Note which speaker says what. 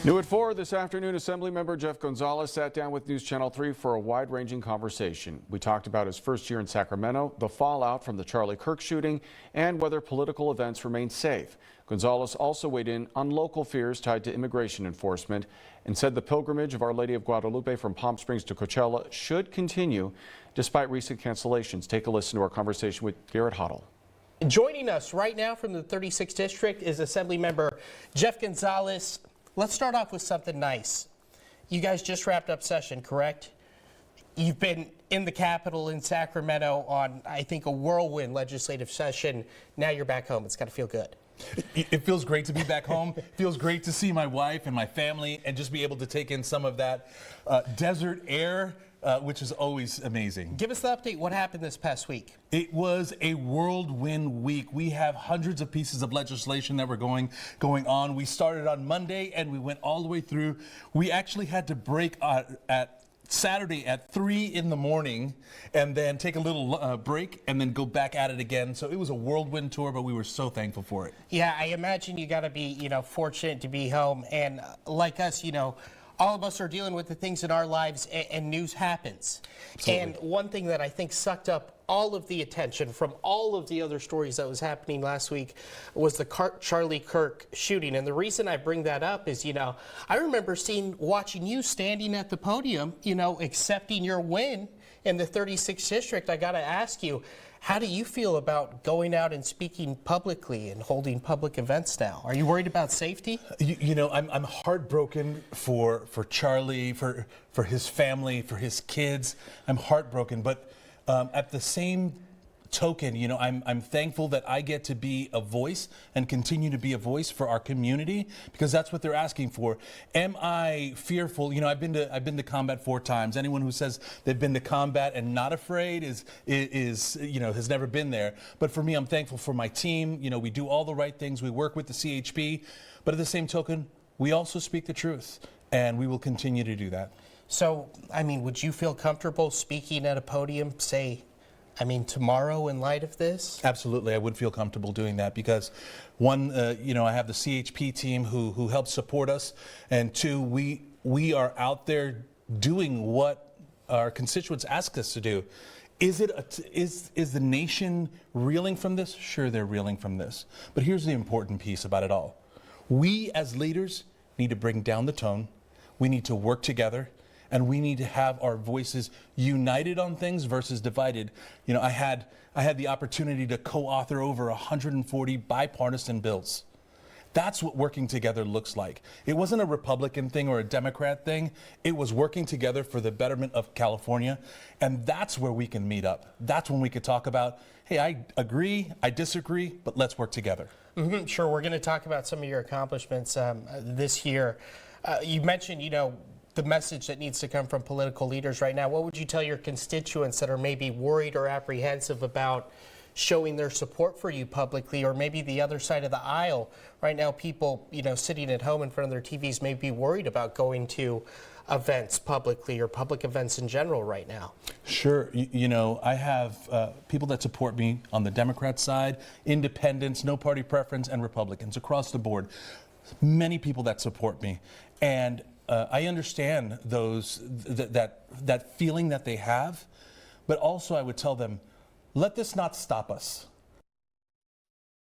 Speaker 1: New at 4 this afternoon, Assemblymember Jeff Gonzalez sat down with News Channel 3 for a wide-ranging conversation. We talked about his first year in Sacramento, the fallout from the Charlie Kirk shooting, and whether political events remain safe. Gonzalez also weighed in on local fears tied to immigration enforcement and said the pilgrimage of Our Lady of Guadalupe from Palm Springs to Coachella should continue despite recent cancellations. Take a listen to our conversation with Garrett Huddle.
Speaker 2: Joining us right now from the 36th District is Assemblymember Jeff Gonzalez. Let's start off with something nice. You guys just wrapped up session, correct? You've been in the Capitol in Sacramento on, I think, a whirlwind legislative session. Now you're back home. It's got to feel good.
Speaker 3: It feels great to be back home. It feels great to see my wife and my family and just be able to take in some of that desert air, which is always amazing.
Speaker 2: Give us the update. What happened this past week?
Speaker 3: It was a whirlwind week. We have hundreds of pieces of legislation that were going on. We started on Monday and we went all the way through. We actually had to break at Saturday at 3 in the morning and then take a little break and then go back at it again. So it was a whirlwind tour, but we were so thankful for it.
Speaker 2: Yeah, I imagine you got to be, fortunate to be home. And like us, all of us are dealing with the things in our lives, and news happens. Absolutely. And one thing that I think sucked up all of the attention from all of the other stories that was happening last week was the Charlie Kirk shooting. And the reason I bring that up is, I remember watching you standing at the podium, accepting your win in the 36th District. I got to ask you, how do you feel about going out and speaking publicly and holding public events now? Are you worried about safety?
Speaker 3: I'm heartbroken for Charlie, for his family, for his kids. I'm heartbroken, but at the same token, I'm thankful that I get to be a voice and continue to be a voice for our community because that's what they're asking for. Am I fearful? I've been to combat 4 times. Anyone who says they've been to combat and not afraid is has never been there. But for me, I'm thankful for my team. We do all the right things. We work with the CHP, but at the same token, we also speak the truth, and we will continue to do that.
Speaker 2: So, would you feel comfortable speaking at a podium, tomorrow in light of this?
Speaker 3: Absolutely, I would feel comfortable doing that because one, I have the CHP team who helps support us, and 2, we are out there doing what our constituents ask us to do. Is the nation reeling from this? Sure, they're reeling from this. But here's the important piece about it all. We as leaders need to bring down the tone. We need to work together. And we need to have our voices united on things versus divided. I had the opportunity to co-author over 140 bipartisan bills. That's what working together looks like. It wasn't a Republican thing or a Democrat thing. It was working together for the betterment of California. And that's where we can meet up. That's when we could talk about, hey, I agree, I disagree, but let's work together.
Speaker 2: Mm-hmm. Sure, we're going to talk about some of your accomplishments this year. You mentioned, the message that needs to come from political leaders right now. What would you tell your constituents that are maybe worried or apprehensive about showing their support for you publicly, or maybe the other side of the aisle? Right now, people, sitting at home in front of their TVs may be worried about going to events publicly or public events in general right now.
Speaker 3: Sure. I have people that support me on the Democrat side, independents, no party preference, and Republicans across the board. Many people that support me. And I understand that feeling that they have, but also I would tell them, let this not stop us.